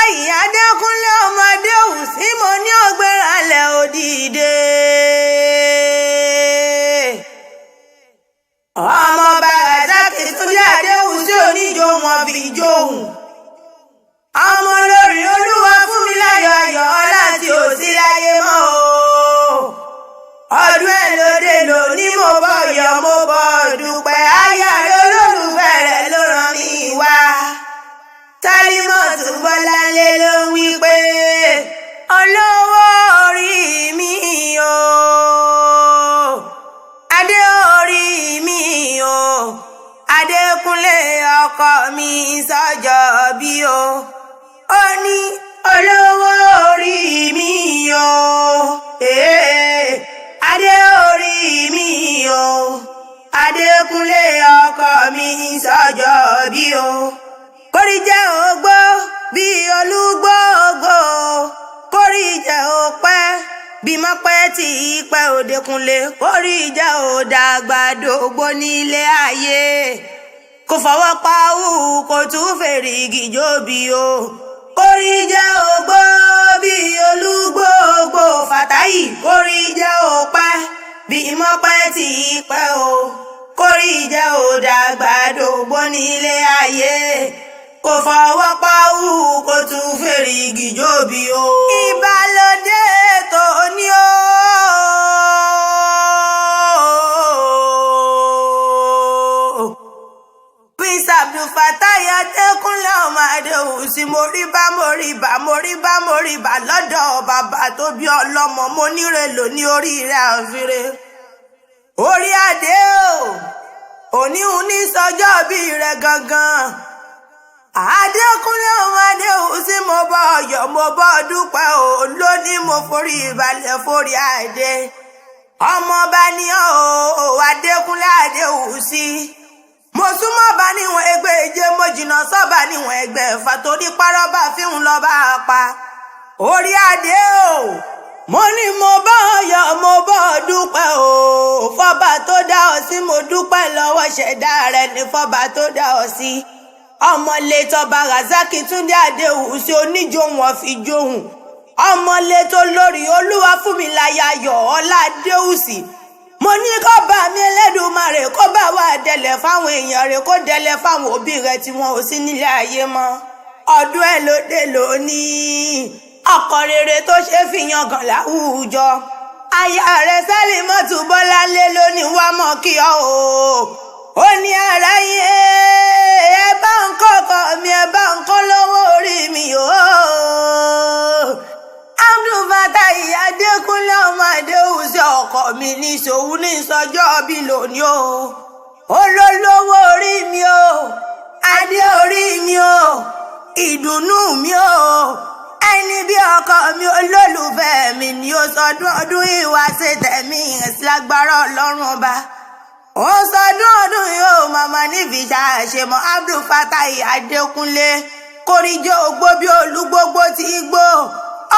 Fátáyì Adékúnlé ọmọ Adéwùsí mo ní ògbéralẹ̀ òdìdé. Ọmọ Bàràzákì Túndé Adéwùsí oníjó wọn fi jóhùn. Ọmọ olórí Olúwa fún mi láyọ̀ ayọ̀ ọlá tí ò sí láyé mọ́ o. Ọdún ẹ̀ lóde lóní mo bọ̀ yọ̀ mo bọ̀ dúpẹ́ ayá rẹ̀ olólùfẹ́ rẹ̀ ló rán mi wá. Tálímọ̀tù Bọ́láńlé ló ń wí pé olówó orí mi o, adé orí mi o, Adékúnlé ọkọ mi sọ́jọ́ bí o. Ó ní olówó orí mi o, adé orí mi o, Adékúnlé ọkọ mi sọ́jọ́ bí o. Kórí jẹ́ ògbó bí olúgbòógbò, kórí jẹ́ òpẹ́ bí mọ́pẹ́ tí pẹ́ Òdékúnlé, kórí jẹ́ òdàgbà dògbò nílé ayé. Kò fọwọ́ pa òwú kò tún fèrègì jóbi o. Kórí jẹ́ ògbó bí olúgbòógbò Fátáyì, kórí jẹ́ òpẹ́ bí mọ́pẹ́ tí pẹ́ o. Kórí jẹ́ òdàgbà dògbò nílé ayé. Kò fọwọ́ pa òwú kò tún fèrègì jóbi o. Ìbálòdé tó ní o. Prince Abdul Fatai Adékúnlé ọmọ Adéwùsí mo rí bá lọ́dọ̀ bàbá tó bí ọlọ́mọ, mo níre lò ní orí rẹ̀ àfire. Orí adé o, òníhun ní sọjọ́ bí rẹ̀ gangan. Adékúnlé ọmọ Adéwùsí mo bọ̀ yọ̀ mo bọ̀ dúpẹ́ o, lónìí mo forí ìbàlẹ̀ forí adé. Ọmọọba ni ọ́ o Adékúnlé Adéwùsí. Mo súnmọ́ bá níwọ̀n ẹgbẹ̀je, mo jìnnà sọ́ba níwọ̀n ẹgbẹ̀fà, torí párọ́bà fíhun lọ́ba pa. Orí adé o, mo ní mo bọ̀ yọ̀ mo bọ̀ dúpẹ́ o. Fọ́ba tó dá ọ sí mo dúpẹ́ lọ́wọ́ ṣẹ̀dá rẹ̀ ní fọ́ba tó dá ọ sí. Ọmọlétò Bàràzákì Túndé Adéwùsí oníjó wọn fi jóhùn. Ọmọlétò lórí Olúwa fún mi láyọ̀ ayọ̀ ọlá Adéwùsí. Mo ní kó bá mi Ẹlẹ́dùmarè kó bá wà dẹ̀lẹ̀ fáwọn èèyàn rẹ̀, kó dẹ̀lẹ̀ fáwọn òbí rẹ̀ tí wọn ò sí nílé ayé mọ́. Ọdún ẹ̀ lóde lónìí, ọkọ rere tó ṣe fi yangàn láwùjọ. Aya rẹ̀ Tálímọ̀tù Bọ́láńlé lónìí wá mọ́ kí ọ o. Ó ní aráyé ẹ bá ń kọ́kọ́ mi, ẹ bá ń kọ́ lọ́wọ́ orí mi o. Abdul Fatai Adékúnlé ọmọ Adéwùsí ọkọ mi ní ṣòwò ní sọjọ́ bí lónìí o. Olólówó orí mi o, adé orí mi o, ìdùnnú mi o, ẹni bí ọkọ mi olólùfẹ́ mi ni ó sọdún ọdún ìwà ṣe tẹ̀mí ẹ̀sìn lágbára Ọlọ́run ọba. Ó sọdún ọdún yóò màmá níbi ṣàṣemọ́ Abdul Fatai Adékúnlé, kóríjẹ́ ògbó bí olúgbógbó tí gbó.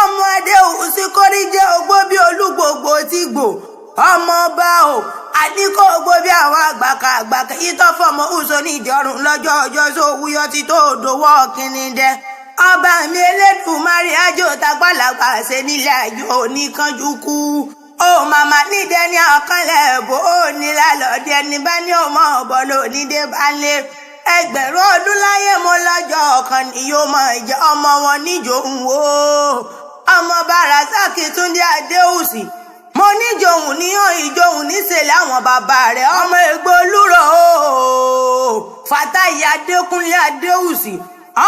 Ọmọ Adéwùsí kóríjẹ́ ògbó bí olúgbógbó tí gbó. Ọmọ ọba o, àníkó ògbó bí àwọn àgbàkà yìí tó fọmọ ùsọ ní ìjọrùn lọ́jọ́ ọjọ́ sówúyọ́ tí tó dòwọ́ kíní dẹ. Ọba mi Elédùmarè àjò tagbálàgbà ṣe nílẹ̀ ayò oníkanjú kú. Ó màmá nídẹ ní ọ̀kanlẹ̀ bò ó ní lálọ́dẹ ní bá ní ọmọ ọ̀bọ̀ lónídé bá lé. Ẹgbẹ̀rún ọdún láyé mo lọ́jọ́ ọ̀kan ni yóò mọ ìjẹ́ ọmọ wọn níjòhùn o. Ọmọ Bàràzákì Túndé Adéwùsí, mo níjòhùn níhàn ìjòhùn níṣẹ̀lẹ̀ àwọn bàbá rẹ̀. Ọmọ Ègbò Olúrò o Fátáyì Adékúnlé Adéwùsí.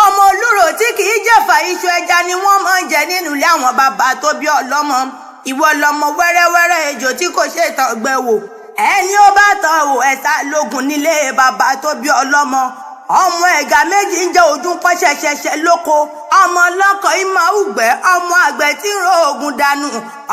Ọmọ Olúrò tí kìí jẹ̀fà iṣu ẹja ni wọ́n máa ń jẹ nínú ilé àwọn bàbá tó bí ọlọ́mọ. Ìwọ lọmọ wẹ́rẹ́wẹ́rẹ́ ejò tí kò ṣe tàn gbẹ wò. Ẹni ó bá tàn wò ẹ̀sà lógun nílé bàbá tó bí ọlọ́mọ. Ọmọ ẹ̀gà méjì ń jẹ ojú pọ́n ṣẹ̀ṣẹ̀ṣẹ̀ lóko. Ọmọ ọlọ́kọ̀ ìmọ̀ ùgbẹ́, ọmọ àgbẹ̀ tí ń ro oògùn dànù.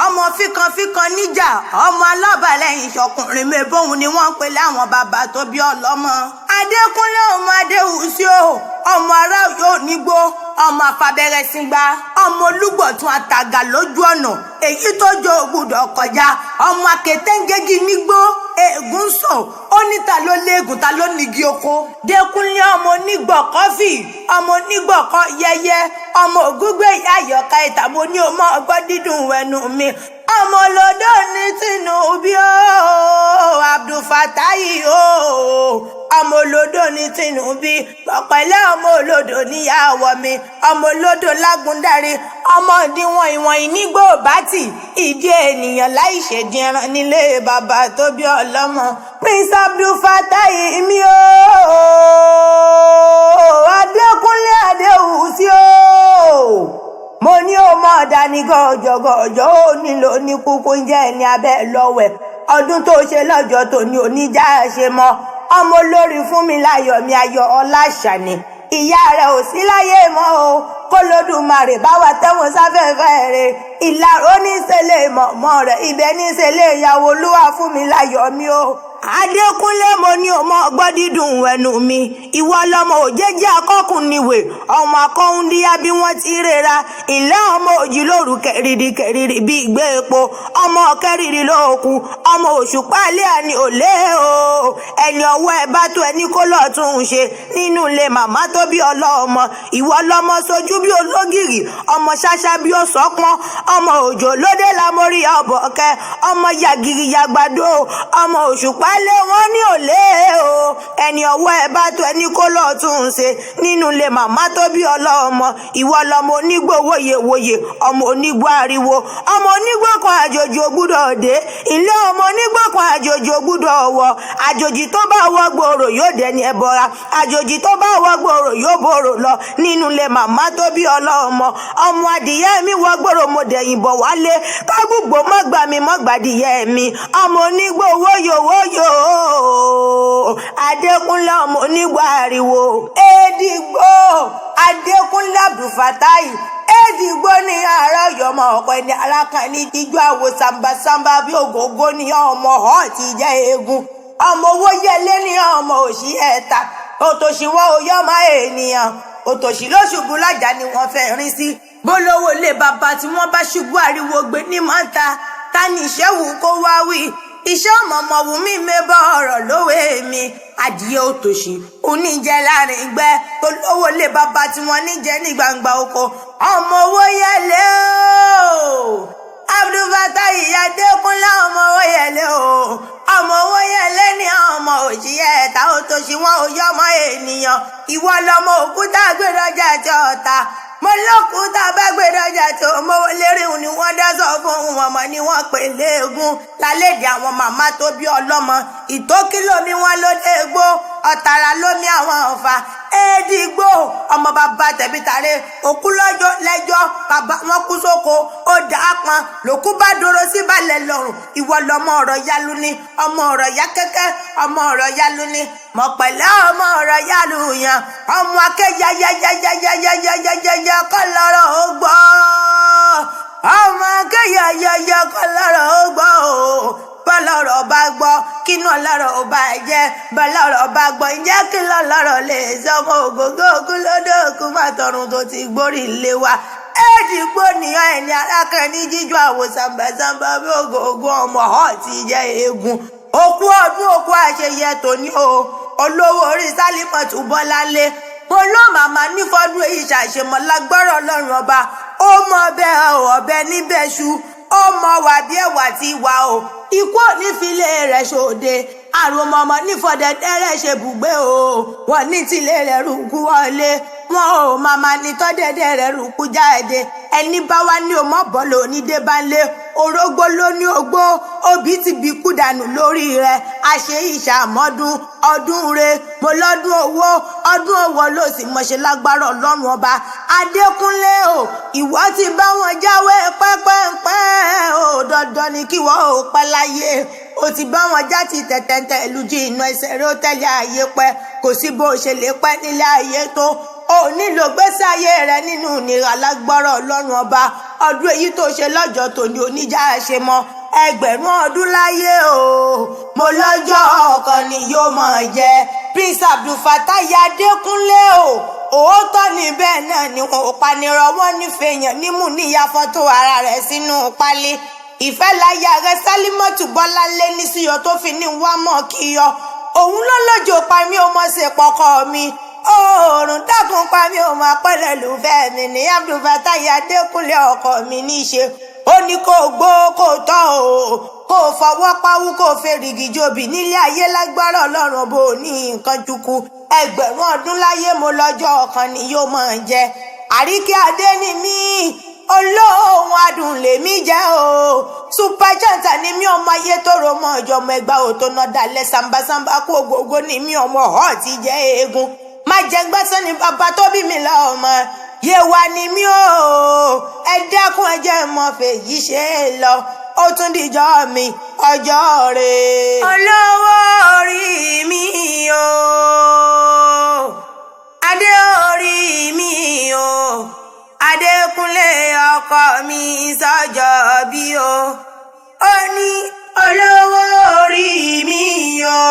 Ọmọ fíkanfíkan níjà, ọmọ alábàlẹ̀yìn ṣọkùnrin mẹ́bọ̀hún ni wọ́n ń pè láwọn bàbá tó bí ọlọ́mọ. Adékúnlé ọmọ Adéwùsí o, ọmọ ará yóò nígbó, ọmọ afabẹ́rẹ́ síngbá, ọmọ olúgbọ̀tún àtàgà lójú ọ̀nà, èyí tó jọ ògbùdọ̀ kọjá, ọmọ akétéńgégi nígbó, eégún sàn ó ní ta ló léegun ta ló nígi oko. Dékúnlé ọmọ onígbọ̀ kọfí ọmọ onígbọ̀kọ yẹyẹ ọmọ ògúngbè ayọ̀ká ìtàbó ní ọmọ ọgbọ́n dídùn ẹnu mi. ọmọ olódò ní Tinubu o Abdulfatai o ọmọ olódò ní Tinubu pọ̀pẹ́lẹ́ ọmọ olódò níyàwó mi ọmọ olódò lágúndárí ọmọ ìdíwọ̀n ìwọ̀n ìnígbò bátì ìdí ènìyàn láì ṣèdí ẹran nílé bàbá tó bí ọlọ́mọ. Prince Abdulfatai mi o Adékúnlé Adéwùsí o mo ní o mọ̀ dání gọ̀jọ̀gọ̀jọ̀ ó nílò ní kúkú ń jẹ́ ẹni abẹ́ lọ́wẹ̀ ọdún tó ṣe lọ́jọ́ tó ní oníjà ṣe mọ́ ọmọ olórí fún mi láyọ̀ mi ayọ̀ Ọláṣàní ìyá rẹ̀ ò sí láyé mọ́ o k'Olódùmarè bá wa tẹ́wọ̀n sáfẹ́fẹ́ rẹ̀ ìlàró ní sẹ́lẹ̀ mọ̀mọ́ rẹ̀ ibẹ̀ ní sẹ́lẹ̀ ìyàwó Olúwa fún mi láyọ̀ mi o. Adékúnlé mo ní ọmọ ọgbọ́n dídùn ẹnu mi ìwọ lọmọ òjèjì akọkùnníwè ọmọ akọhúndíyá bí wọ́n ti rera ìlẹ́ ọmọ òjì lóru kẹrìrì bí ìgbé epo ọmọ kẹrìrì lóòkù ọmọ òṣùpá ilé àní òlé o ẹni ọwọ́ ẹ bá tó ẹni kó lọ tún un ṣe nínú ilé màmá tó bí ọlọ́mọ ìwọ lọmọ sojú bí ológìrì ọmọ ṣáṣá bí ó sọpọn ọmọ òjò lóde lámórí ọbọkẹ ọmọ yàgìrì yàgbàdo ọmọ òṣùpá lé wọn ní òlé o ẹni ọwọ́ ẹ bá tó ẹni kó lọ tún un ṣe nínú ilé màmá tó bí ọlọ́mọ ìwọ lọmọ onígbò wòyèwòyè ọmọ onígbò ariwo ọmọ onígbò kan àjòjì ògbúdọ̀ dé ilé ọmọ onígbò kan àjòjì ògbúdọ̀ wọ àjòjì tó bá wọ gbòòrò yóò dẹni ẹbọra àjòjì tó bá wọ gbòòrò yóò bòrò lọ nínú ilé màmá tó bí ọlọ́mọ ọmọ adìyẹ mi wọ gbòòrò mo dẹ̀yìn bọ̀ wálé kágbùgbò mọ́gbà mi mọ́gbàdìyẹ mi ọmọ onígbò wóyòwóyò Adékúnlé ọmọ onígbò ariwo Èdìgbò Adékúnlé Abdulfatai Èdìgbò ní ara yọmọ ọkọ ẹni alákan ní jíjọ àwo sambasamba bí ògógó ní ọmọ ọ ti jẹ eégún ọmọ owó yẹlé ní ọmọ òṣì ẹ̀ta òtòṣì wọn ò yọmọ ènìyàn òtòṣì ló ṣubú lájà ni wọ́n fẹ́ rin sí bólówó lé bàbá tí wọ́n bá ṣubú ariwo gbé ní mọ́ta ta ní ìṣẹ́wù kó wá wí iṣẹ́ ọmọọmọ wù mí mẹ́bọ̀ ọ̀rọ̀ lówé mi adìyẹ òtòṣì oníjẹ láàrin ìgbẹ́ tó lówó lé bàbá tí wọ́n níjẹ ní gbangba oko ọmọ owó yẹlé o Abdulfatai Adékúnlé ọmọ owó yẹlé o ọmọ owó yẹlé ní ọmọ òṣìyẹ ẹ̀ta òtòṣì wọn ò yọmọ ènìyàn ìwọ lọmọ òkúta gbẹdọjà tí ọ̀tá mo lókùúta bá gbẹdọjà tó mowó lérìhùn ni wọ́n dẹ́sọ fún wọn mọ́ ni wọ́n pè léegun lálẹ́dì àwọn màmá tó bí ọlọ́mọ ìtókí lómi wọn ló dégbó ọ̀tàrà lómi àwọn ọ̀fà Èdìgbò ọmọ bàbá tẹ̀bítàrẹ òkú lọ́jọ́ lẹ́jọ́ bàbá wọn kú sóko ó dà á pọn lòkú bá dúró sí balẹ̀ lọ́rùn ìwọ lọmọ ọ̀rọ̀ yalu ni ọmọ ọ̀rọ̀ ya kẹ́kẹ́ ọmọ ọ̀rọ̀ yalu ni mọ̀pẹ̀lẹ́ ọmọ ọ̀rọ̀ yalu yàn ọmọ akẹ́yàyàyàyàyàyàyàyà kọ́ lọ́rọ̀ ó gbọ́ ọmọ akẹ́yàyàyà kọ́ lọ́rọ̀ ó gbọ́ bọ́lọ́rọ̀ bá gbọ́ kínú ọlọ́rọ̀ ò bá jẹ́ bọ́lọ́rọ̀ bá gbọ́ ǹjẹ́ kí lọ́lọ́rọ̀ lè sọmọ ògógó ògún lódò ògún màtọ̀run tó ti gbórí ilé wa Èdìgbò nìyàn ẹni alákan ní jíjọ àwò sàmbàsàmbà bí ògógó ọmọ ọ̀ ti jẹ́ eégún òkú ọdún òkú àṣeyẹ tòní o olówó orí Sálímọ̀tù Bọ́láńlé mo ló màmá nífọdún èyí ṣàṣemọ lágbára Ọlọ́run ọba ó mọ bẹ́ẹ̀ ọ̀bẹ níbẹ̀ ṣu ó mọ wà bí ẹwà ti wà o ikú òní filé rẹ̀ ṣòde àrùn mọmọ nífọdẹdẹrẹ ṣe bùgbé o wọn ní tilé rẹ̀ rúkú wọlé wọn ò màmá ní tọdẹdẹ rẹ̀ rúkú jáde ẹni bá wá ní ọmọ bọlọ onídébánlé orógbó ló ní ogbó òbí ti bí kú dànù lórí rẹ̀ àṣẹ ìṣàmọdún ọdún re mo lọ́dún owó ọdún owó ló sì mọṣẹ lágbára Ọlọ́run ọba Adékúnlé o ìwọ ti bá wọn jáwé pẹ́pẹ́pẹ́ o dandan ni kí wọ́n ò pẹ́ láyé o ti bá wọn já ti tẹ̀tẹ̀tẹ̀ ìlú jí iná ẹsẹ̀ rẹ̀ ó tẹ́lẹ̀ ayé pẹ́ kò sí bó ṣe lè pẹ́ nílé ayé tó o nílò gbèsè ayé rẹ nínú ìnira lágbára Ọlọ́run ọba ọdún èyí tó ṣe lọ́jọ́ tòní oníjà ṣe mọ́ ẹgbẹ̀rún ọdún láyé o mo lọ́jọ́ ọ̀kan ni yóò mọ̀ jẹ́ Prince Abdulfatai Adékúnlé o òótọ́ ni bẹ́ẹ̀ náà ni wọn ò panirọ́ wọn nífẹ̀ẹ́ yàn nímú níyà fọ́tò ara rẹ̀ sínú pálí ìfẹ́ láyà rẹ Sálímọ́tù Bọ́láńlé ní síyọ tó fi ní wá mọ̀ kíyọ òun ló lójó pa mí ó mọ̀ ṣe pọkọ mi oòrùn dákun pa mí ó mọ̀ pẹ́lẹ́ lùfẹ́ mi ní Abdulfatai Adékúnlé ọkọ mi níṣe ó ní kó gbó kó tọ́ o kó fọwọ́ pawú kó fèrègì jòbì nílé ayé lágbára Ọlọ́run bò ní nǹkan jùkú ẹgbẹ̀rún ọdún láyé mo lọ́jọ́ ọ̀kan ni yóò máa jẹ Àríkẹ́ Adé ni mí olóhùn adùn lèmi jẹ́ o super chanta ni mí ọmọ ayé tó ro mọ́ ìjọmọ ẹgbà ò tó ná dalẹ̀ sambasamba kó gbogbo ni mí ọmọ ọ̀ ti jẹ́ eegun má jẹ́ gbẹ́sẹ̀ ní bàbá tó bí mi lọ ọmọ Yewa ni mí o ẹ dákun ẹ jẹ́ mọ́ fèyí ṣe é lọ ó tún dìjọ́ mi ọjọ́ rẹ̀ olówó orí mi o adé orí mi o Adékúnlé ọkọ mi sọ́jọ́ bí o ó ní olówó orí mi o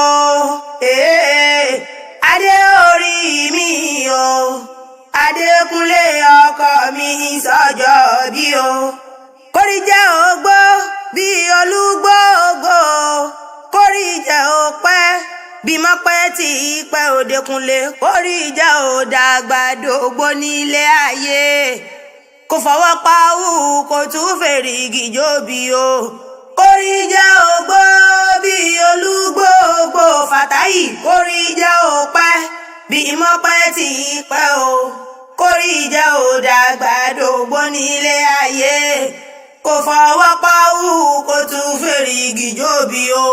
adé orí mi o Adékúnlé ọkọ mi sọ́jọ́ bí o kórí jẹ́ ògbó bí olúgbòógbò kórí jẹ́ òpẹ́ bí mọ́pẹ́ tí pẹ́ Òdékúnlé kórí jẹ́ òdàgbà dògbò nílé ayé kò fọwọ́ pawú kò tún fèrègì jòbì o kórí jẹ́ ògbó bí olúgbòógbò Fàtáì kórí jẹ́ òpẹ́ bí mọ́pẹ́ tí pẹ́ o kórí jẹ́ òdàgbà dògbò nílé ayé kò fọwọ́ pawú kò tún fèrègì jòbì o.